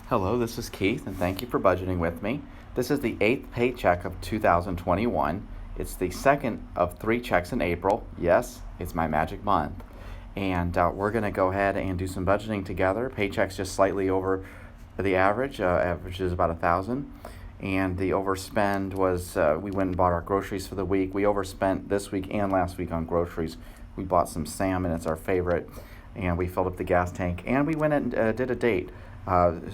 Hello, this is Keith, and thank you for budgeting with me. This is the 8th paycheck of 2021. It's the second of 3 checks in April. Yes, it's my magic month. And we're going to go ahead and do some budgeting together. Paycheck's just slightly over the average. Average is about $1,000. And the overspend was we went and bought our groceries for the week. We overspent this week and last week on groceries. We bought some salmon, it's our favorite, and we filled up the gas tank. And we went and did a date.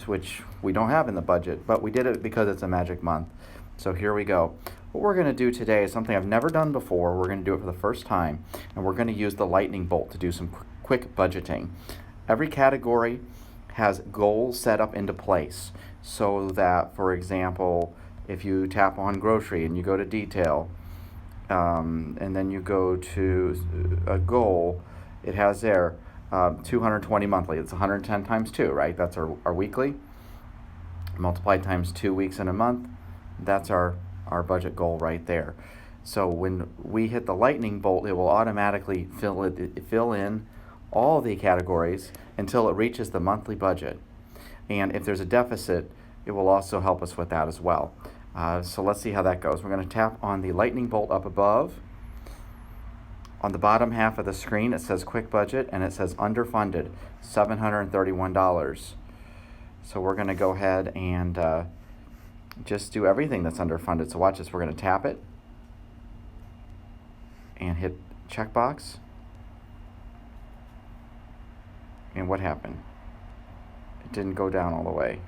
Which we don't have in the budget, but we did it because it's a magic month. So here we go. What we're going to do today is something I've never done before. We're going to do it for the first time, and we're going to use the lightning bolt to do some quick budgeting. Every category has goals set up into place so that, for example, if you tap on grocery and you go to detail, and then you go to a goal, it has there 220 monthly. It's 110 times 2, right? That's our weekly. Multiplied times 2 weeks in a month. That's our budget goal right there. So when we hit the lightning bolt, it will automatically fill in all the categories until it reaches the monthly budget. And if there's a deficit, it will also help us with that as well. So let's see how that goes. We're going to tap on the lightning bolt up above. On the bottom half of the screen, it says quick budget, and it says underfunded, $731. So we're going to go ahead and just do everything that's underfunded. So watch this. We're going to tap it and hit checkbox. And what happened? It didn't go down all the way.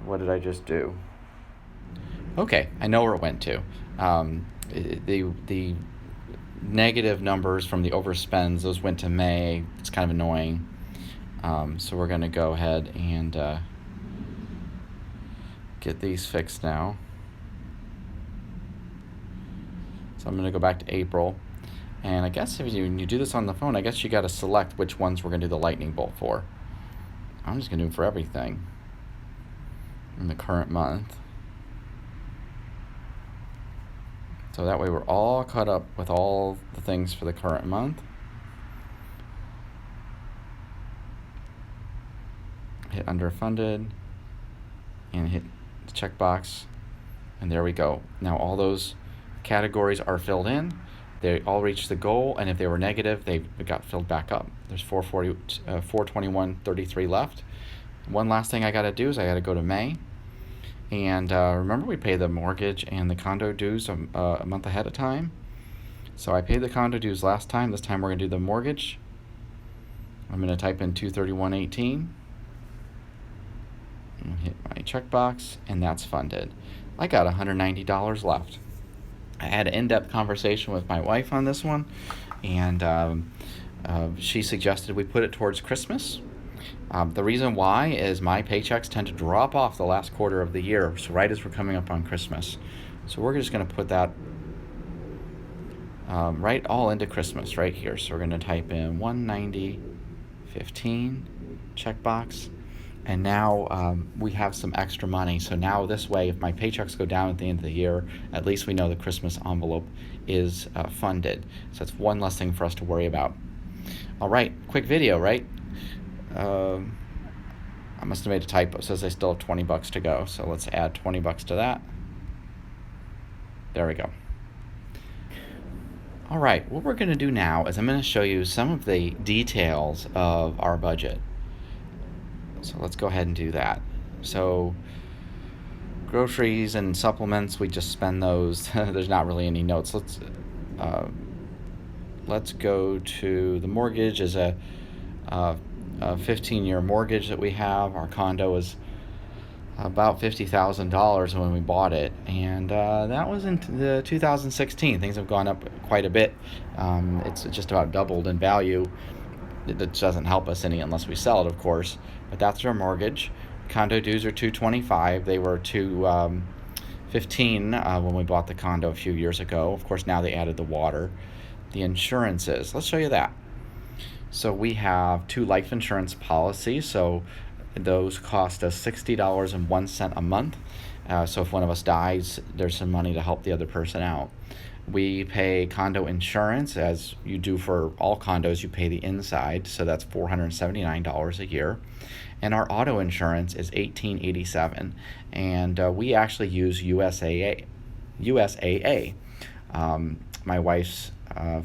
What did I just do? Okay, I know where it went to. The negative numbers from the overspends, those went to May. It's kind of annoying. So we're going to go ahead and get these fixed now. So I'm going to go back to April. And I guess if you do this on the phone, I guess you got to select which ones we're going to do the lightning bolt for. I'm just going to do them for everything in the current month. So that way we're all caught up with all the things for the current month. Hit underfunded and hit the checkbox, and there we go. Now all those categories are filled in. They all reached the goal, and if they were negative, they got filled back up. There's 421.33 left. One last thing I got to do is I got to go to May. And remember, we pay the mortgage and the condo dues a month ahead of time. So I paid the condo dues last time. This time we're going to do the mortgage. I'm going to type in $231.18 and hit my checkbox, and that's funded. I got $190 left. I had an in-depth conversation with my wife on this one, and she suggested we put it towards Christmas. The reason why is my paychecks tend to drop off the last quarter of the year, so right as we're coming up on Christmas. So we're just going to put that right all into Christmas right here. So we're going to type in 190.15 checkbox, and now we have some extra money. So now this way, if my paychecks go down at the end of the year, at least we know the Christmas envelope is funded. So that's one less thing for us to worry about. All right, quick video, right? I must have made a typo. It says I still have $20 to go, so let's add $20 to that. There we go. All right, what we're going to do now is I'm going to show you some of the details of our budget. So let's go ahead and do that. So groceries and supplements, we just spend those. There's not really any notes. Let's go to the mortgage as a 15-year mortgage that we have. Our condo is about $50,000 when we bought it, and that was in 2016. Things have gone up quite a bit. It's just about doubled in value. It doesn't help us any unless we sell it, of course, but that's our mortgage. Condo dues are $225. They were $215 when we bought the condo a few years ago. Of course, now they added the water. The insurances, let's show you that. So we have 2 life insurance policies, so those cost us $60.01 a month. So if one of us dies, there's some money to help the other person out. We pay condo insurance, as you do for all condos. You pay the inside, so that's $479 a year. And our auto insurance is $1887, and we actually use USAA. My wife's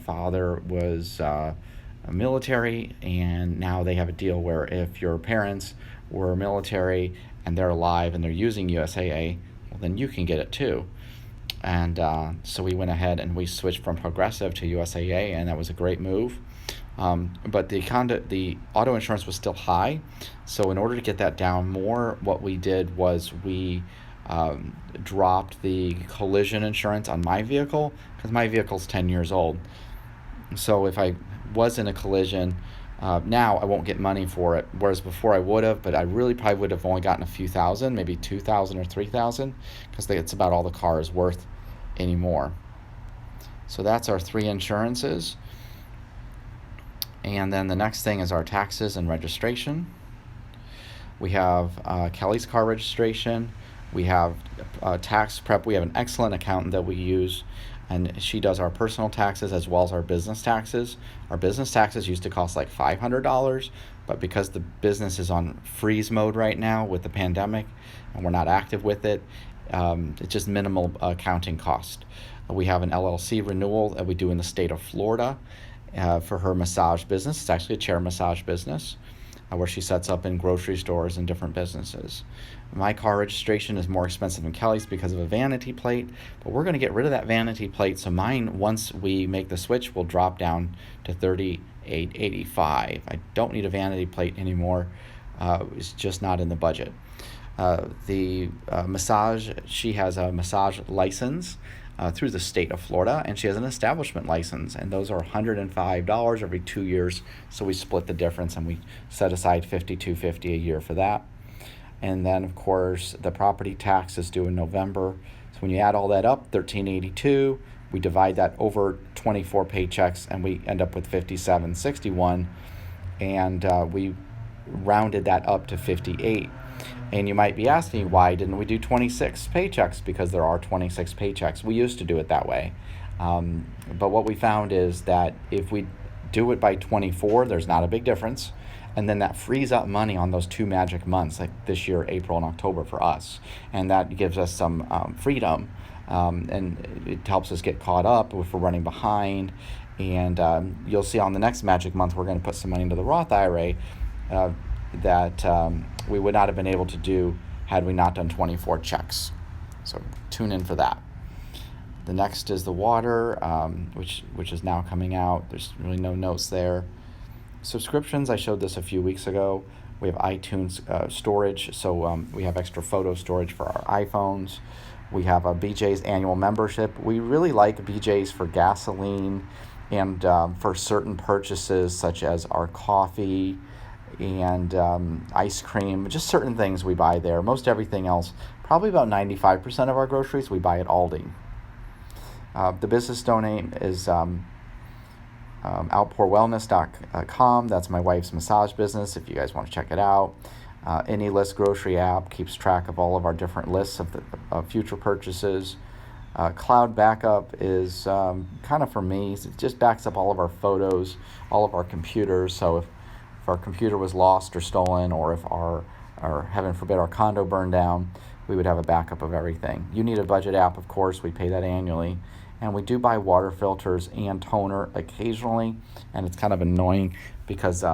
father was military, and now they have a deal where if your parents were military and they're alive and they're using USAA, well, then you can get it too. And so we went ahead and we switched from Progressive to USAA, and that was a great move. But the auto insurance was still high, so in order to get that down more, what we did was we dropped the collision insurance on my vehicle, because my vehicle's 10 years old. So if I was in a collision, now I won't get money for it, whereas before I would have, but I really probably would have only gotten a few thousand, maybe 2,000 or 3,000, because it's about all the car is worth anymore. So that's our 3 insurances. And then the next thing is our taxes and registration. We have Kelly's car registration. We have tax prep. We have an excellent accountant that we use, and she does our personal taxes as well as our business taxes. Our business taxes used to cost like $500, but because the business is on freeze mode right now with the pandemic and we're not active with it, it's just minimal accounting cost. We have an LLC renewal that we do in the state of Florida for her massage business. It's actually a chair massage business where she sets up in grocery stores and different businesses. My car registration is more expensive than Kelly's because of a vanity plate, but we're going to get rid of that vanity plate, so mine, once we make the switch, will drop down to $38.85. I don't need a vanity plate anymore. It's just not in the budget. The massage, she has a massage license through the state of Florida, and she has an establishment license, and those are $105 every 2 years, so we split the difference and we set aside $52.50 a year for that. And then of course the property tax is due in November, so when you add all that up, $13.82, we divide that over 24 paychecks and we end up with $57.61, and we rounded that up to 58. And you might be asking, why didn't we do 26 paychecks? Because there are 26 paychecks. We used to do it that way. But what we found is that if we do it by 24, there's not a big difference. And then that frees up money on those 2 magic months, like this year, April and October for us. And that gives us some freedom. And it helps us get caught up if we're running behind. And you'll see on the next magic month, we're going to put some money into the Roth IRA that we would not have been able to do had we not done 24 checks. So tune in for that. The next is the water, which is now coming out. There's really no notes there. Subscriptions, I showed this a few weeks ago. We have iTunes storage, so we have extra photo storage for our iPhones. We have a BJ's annual membership. We really like BJ's for gasoline and for certain purchases such as our coffee and ice cream, just certain things we buy there. Most everything else, probably about 95% of our groceries, we buy at Aldi. The business domain is outpourwellness.com. That's my wife's massage business, if you guys want to check it out. AnyList grocery app keeps track of all of our different lists of future purchases. Cloud backup is kind of for me. It just backs up all of our photos, all of our computers. So if our computer was lost or stolen, or if or heaven forbid our condo burned down, we would have a backup of everything. You need a budget app, of course. We pay that annually. And we do buy water filters and toner occasionally, and it's kind of annoying because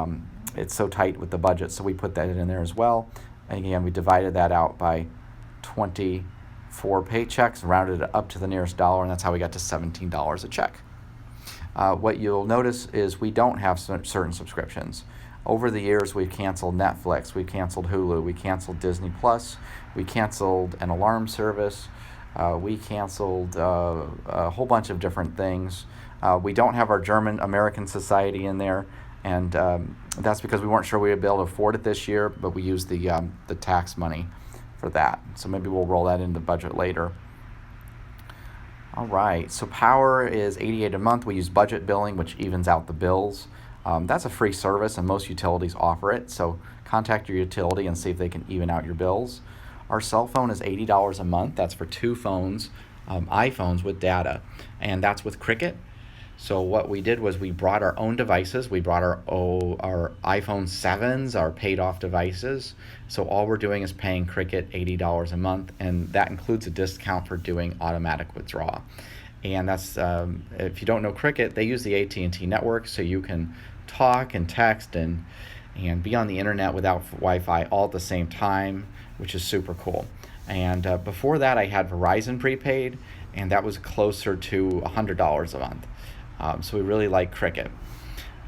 it's so tight with the budget, so we put that in there as well. And again, we divided that out by 24 paychecks, rounded it up to the nearest dollar, and that's how we got to $17 a check. What you'll notice is we don't have certain subscriptions. Over the years, we've canceled Netflix, we canceled Hulu, we canceled Disney Plus, we canceled an alarm service, we canceled a whole bunch of different things. We don't have our German American Society in there, and that's because we weren't sure we would be able to afford it this year, but we used the tax money for that. So maybe we'll roll that into the budget later. All right, so power is $88 a month. We use budget billing, which evens out the bills. That's a free service, and most utilities offer it, so contact your utility and see if they can even out your bills. Our cell phone is $80 a month. That's for 2 phones, iPhones with data, and that's with Cricket. So what we did was we brought our own devices. We brought our iPhone 7s, our paid-off devices. So all we're doing is paying Cricket $80 a month, and that includes a discount for doing automatic withdrawal. And that's if you don't know Cricket, they use the AT&T network, so you can talk and text and be on the internet without Wi-Fi all at the same time, which is super cool. And before that, I had Verizon prepaid, and that was closer to $100 a month. So we really like Cricket.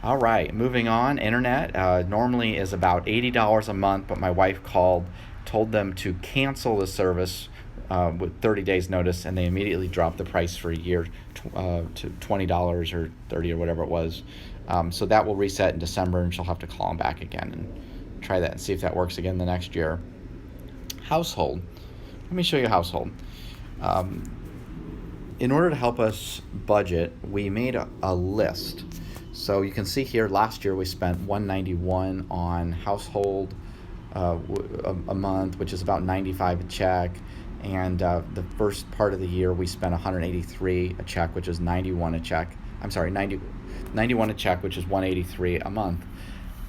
All right, moving on. Internet normally is about $80 a month, but my wife told them to cancel the service with 30 days notice, and they immediately dropped the price for a year to $20 or $30 or whatever it was. So that will reset in December, and she'll have to call them back again and try that and see if that works again the next year. Household. Let me show you household. In order to help us budget, we made a list. So you can see here, last year we spent $191 on household a month, which is about $95 a check. And the first part of the year we spent $183 a check, which is $91 a check. I'm sorry, $91 a check, which is $183 a month.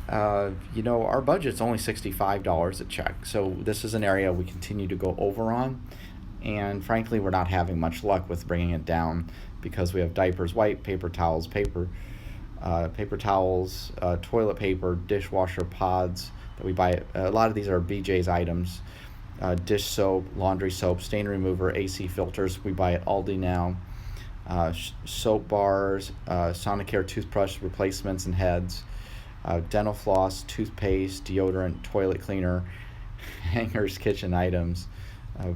Our budget's only $65 a check. So this is an area we continue to go over on. And frankly, we're not having much luck with bringing it down because we have diapers, white paper towels, paper towels, toilet paper, dishwasher pods that we buy. A lot of these are BJ's items, dish soap, laundry soap, stain remover, AC filters. We buy at Aldi now. Soap bars, Sonicare toothbrush replacements and heads, dental floss, toothpaste, deodorant, toilet cleaner, hangers, kitchen items,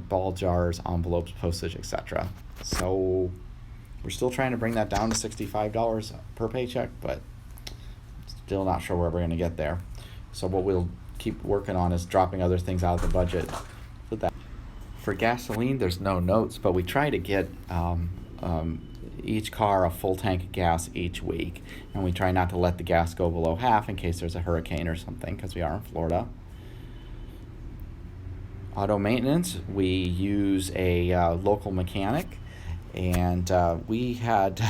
ball jars, envelopes, postage, etc. So we're still trying to bring that down to $65 per paycheck, but still not sure where we're going to get there. So what we'll keep working on is dropping other things out of the budget for that. For gasoline, there's no notes, but we try to get each car a full tank of gas each week, and we try not to let the gas go below half in case there's a hurricane or something, because we are in Florida. Auto maintenance, we use a local mechanic, and we had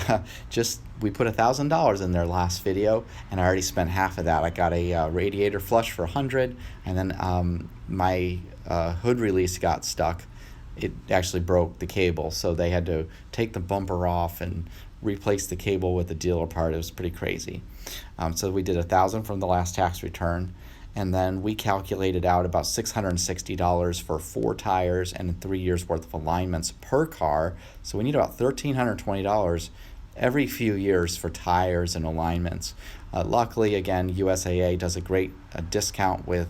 we put $1,000 in their last video, and I already spent half of that. I got a radiator flush for $100, and then my hood release got stuck. It actually broke the cable, so they had to take the bumper off and replace the cable with the dealer part. It was pretty crazy. So we did $1,000 from the last tax return, and then we calculated out about $660 for 4 tires and 3 years worth of alignments per car. So we need about $1,320 every few years for tires and alignments. Luckily, again, USAA does a great discount with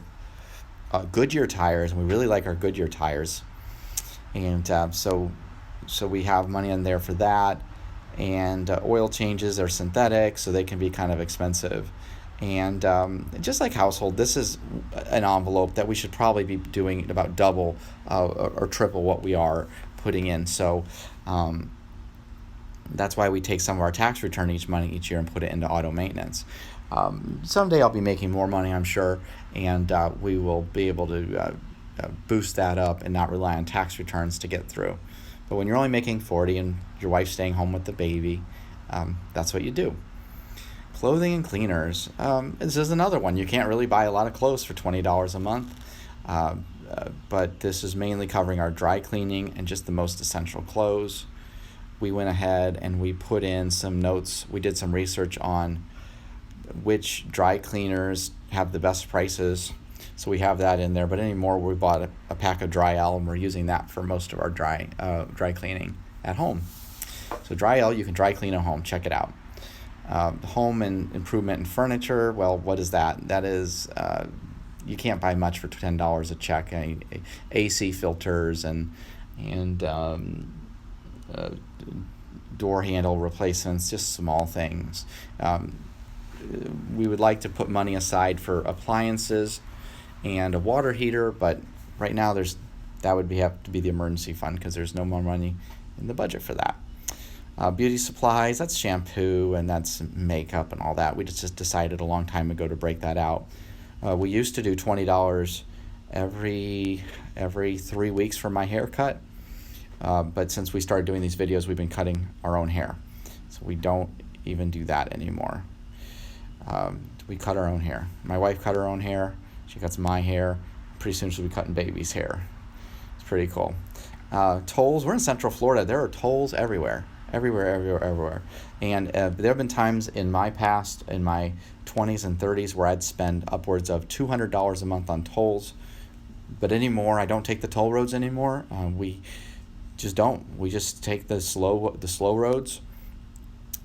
Goodyear tires, and we really like our Goodyear tires. And so we have money in there for that. And oil changes are synthetic, so they can be kind of expensive. And just like household, this is an envelope that we should probably be doing about double or triple what we are putting in. So that's why we take some of our tax return each year and put it into auto maintenance. Someday I'll be making more money, I'm sure, and we will be able to boost that up and not rely on tax returns to get through. But when you're only making $40 and your wife's staying home with the baby, that's what you do. Clothing and cleaners. This is another one. You can't really buy a lot of clothes for $20 a month, but this is mainly covering our dry cleaning and just the most essential clothes. We went ahead and we put in some notes. We did some research on which dry cleaners have the best prices. So we have that in there, but anymore we bought a pack of Dry-L, and we're using that for most of our dry cleaning at home. So Dry-L, you can dry clean at home. Check it out. Home and improvement and furniture. Well, what is that? That is you can't buy much for $10 a check. AC filters and door handle replacements, just small things. We would like to put money aside for appliances and a water heater, but right now that would have to be the emergency fund because there's no more money in the budget for that. Beauty supplies, that's shampoo and that's makeup and all that. We just decided a long time ago to break that out. We used to do $20 every 3 weeks for my haircut. But since we started doing these videos, we've been cutting our own hair. So we don't even do that anymore. We cut our own hair. My wife cut her own hair. She cuts my hair. Pretty soon she'll be cutting baby's hair. It's pretty cool. Tolls, we're in Central Florida. There are tolls everywhere. Everywhere. And there have been times in my past, in my 20s and 30s, where I'd spend upwards of $200 a month on tolls. But anymore, I don't take the toll roads anymore. We just don't. We just take the slow roads,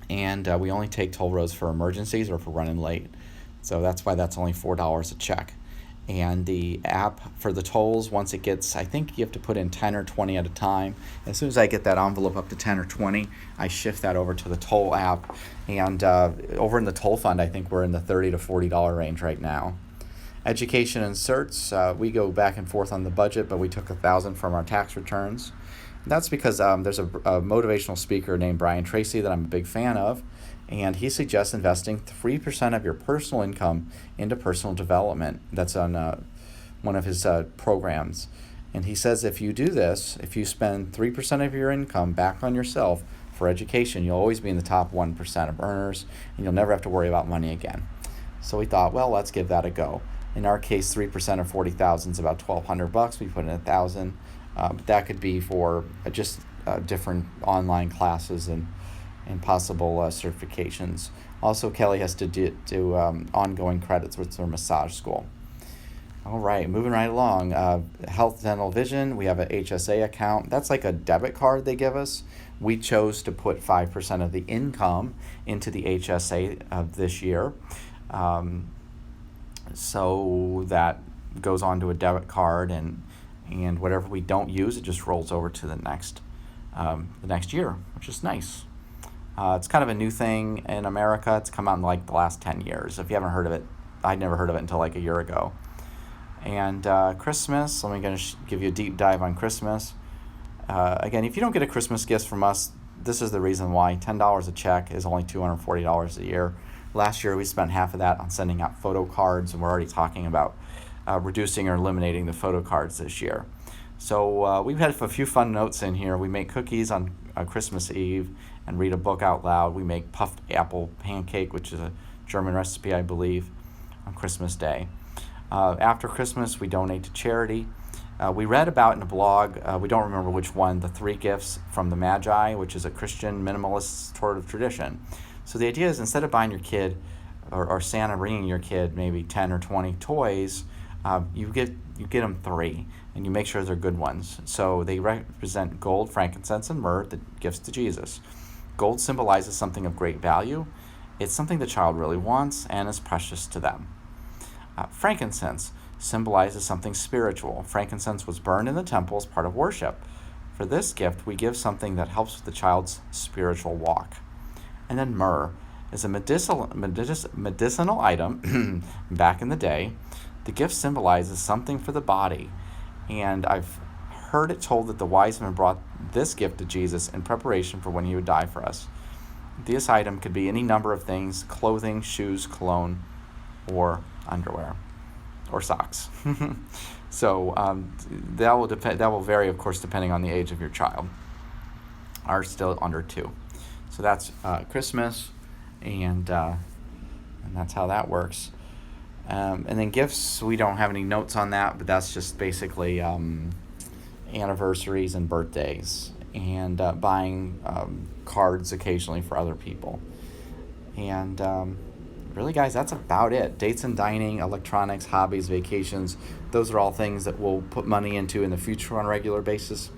and we only take toll roads for emergencies or for running late. So that's why that's only $4 a check. And the app for the tolls, once it gets, I think you have to put in 10 or 20 at a time. As soon as I get that envelope up to 10 or 20, I shift that over to the toll app. And over in the toll fund, I think we're in the $30 to $40 range right now. Education and certs, we go back and forth on the budget, but we took $1,000 from our tax returns. And that's because there's a motivational speaker named Brian Tracy that I'm a big fan of, and he suggests investing 3% of your personal income into personal development. That's on one of his programs. And he says if you do this, if you spend 3% of your income back on yourself for education, you'll always be in the top 1% of earners, and you'll never have to worry about money again. So we thought, well, let's give that a go. In our case, 3% of 40,000 is about $1,200. We put in 1,000. But that could be for just different online classes and possible certifications. Also, Kelly has to do ongoing credits with her massage school. All right, moving right along. Health, dental, vision. We have an HSA account. That's like a debit card they give us. We chose to put 5% of the income into the HSA of this year. So that goes on to a debit card, and whatever we don't use, it just rolls over to the next year, which is nice. It's kind of a new thing in America. It's come out in like the last 10 years. If you haven't heard of it, I'd never heard of it until like a year ago. And Christmas, I'm going to give you a deep dive on Christmas. Again, if you don't get a Christmas gift from us, this is the reason why. $10 a check is only $240 a year. Last year, we spent half of that on sending out photo cards, and we're already talking about reducing or eliminating the photo cards this year. So we've had a few fun notes in here. We make cookies on Christmas Eve and read a book out loud. We make puffed apple pancake, which is a German recipe, I believe, on Christmas Day. After Christmas, we donate to charity. We read about in a blog, we don't remember which one, the 3 gifts from the Magi, which is a Christian minimalist sort of tradition. So the idea is, instead of buying your kid or Santa bringing your kid maybe 10 or 20 toys, you get them 3, and you make sure they're good ones. So they represent gold, frankincense, and myrrh, the gifts to Jesus. Gold symbolizes something of great value. It's something the child really wants and is precious to them. Frankincense symbolizes something spiritual. Frankincense was burned in the temple as part of worship. For this gift, we give something that helps with the child's spiritual walk. And then myrrh is a medicinal item. Back in the day, the gift symbolizes something for the body. And I've heard it told that the wise men brought this gift to Jesus in preparation for when he would die for us. This item could be any number of things: clothing, shoes, cologne, or underwear, or socks. So that will vary, of course, depending on the age of your child. Ours still under 2. So that's Christmas, and that's how that works. And then gifts, we don't have any notes on that, but that's just basically anniversaries and birthdays, and buying cards occasionally for other people. And really, guys, that's about it. Dates and dining, electronics, hobbies, vacations, those are all things that we'll put money into in the future on a regular basis.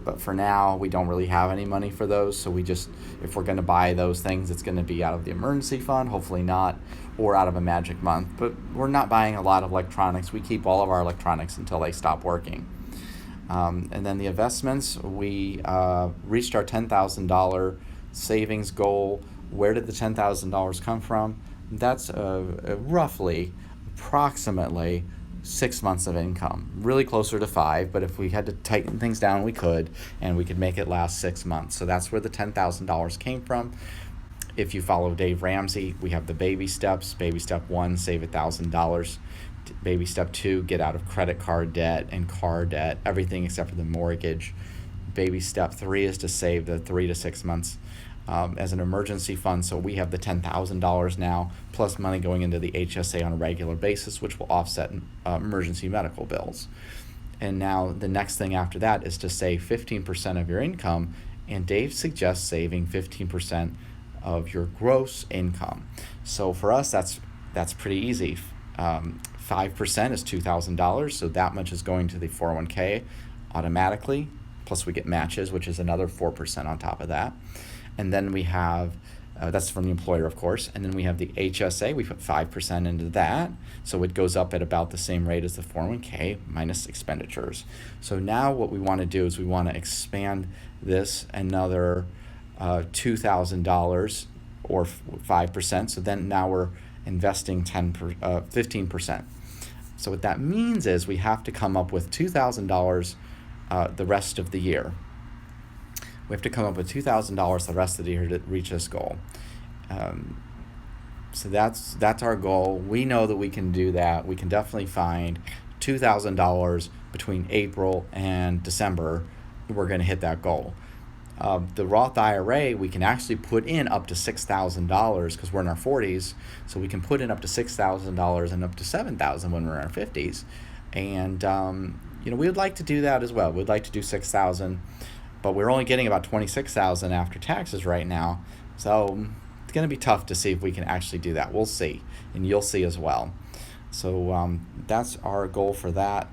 But for now, we don't really have any money for those, so we just, if we're going to buy those things, it's going to be out of the emergency fund, hopefully not, or out of a magic month. But we're not buying a lot of electronics. We keep all of our electronics until they stop working. And then the investments, we reached our $10,000 savings goal. Where did the $10,000 come from? That's roughly, approximately 6 months of income. Really closer to 5, but if we had to tighten things down, we could, and we could make it last 6 months. So that's where the $10,000 came from. If you follow Dave Ramsey, we have the baby steps. Baby step 1, save $1,000. Baby step 2, get out of credit card debt and car debt, everything except for the mortgage. baby step 3 is to save the 3 to 6 months as an emergency fund. So we have the $10,000 now, plus money going into the HSA on a regular basis, which will offset emergency medical bills. And now the next thing after that is to save 15% of your income, and Dave suggests saving 15% of your gross income. So for us, that's pretty easy. 5% is $2,000, so that much is going to the 401k automatically, plus we get matches, which is another 4% on top of that. And then we have, that's from the employer, of course, and then we have the HSA. We put 5% into that, so it goes up at about the same rate as the 401k minus expenditures. So now what we want to do is we want to expand this another $2,000 or 5%. So then now we're investing 15%. So what that means is we have to come up with $2,000 the rest of the year. We have to come up with $2,000 the rest of the year to reach this goal. So that's our goal. We know that we can do that. We can definitely find $2,000 between April and December. We're going to hit that goal. The Roth IRA, we can actually put in up to $6,000 because we're in our 40s. So we can put in up to $6,000 and up to $7,000 when we're in our 50s. And we would like to do that as well. We'd like to do $6,000, but we're only getting about $26,000 after taxes right now. So it's going to be tough to see if we can actually do that. We'll see, and you'll see as well. So that's our goal for that.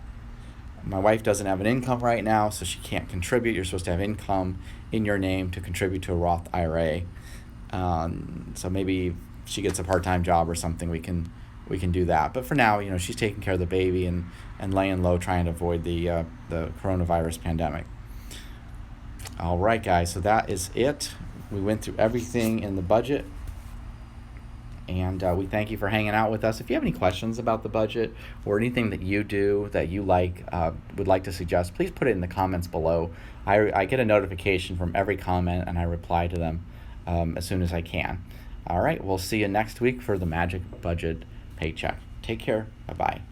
My wife doesn't have an income right now, so she can't contribute. You're supposed to have income in your name to contribute to a Roth IRA. So maybe if she gets a part-time job or something, we can do that. But for now, she's taking care of the baby and laying low, trying to avoid the coronavirus pandemic. All right, guys, so that is it. We went through everything in the budget, and we thank you for hanging out with us. If you have any questions about the budget or anything that you do that you would like to suggest, please put it in the comments below. I get a notification from every comment, and I reply to them as soon as I can. All right, we'll see you next week for the Magic Budget Paycheck. Take care. Bye-bye.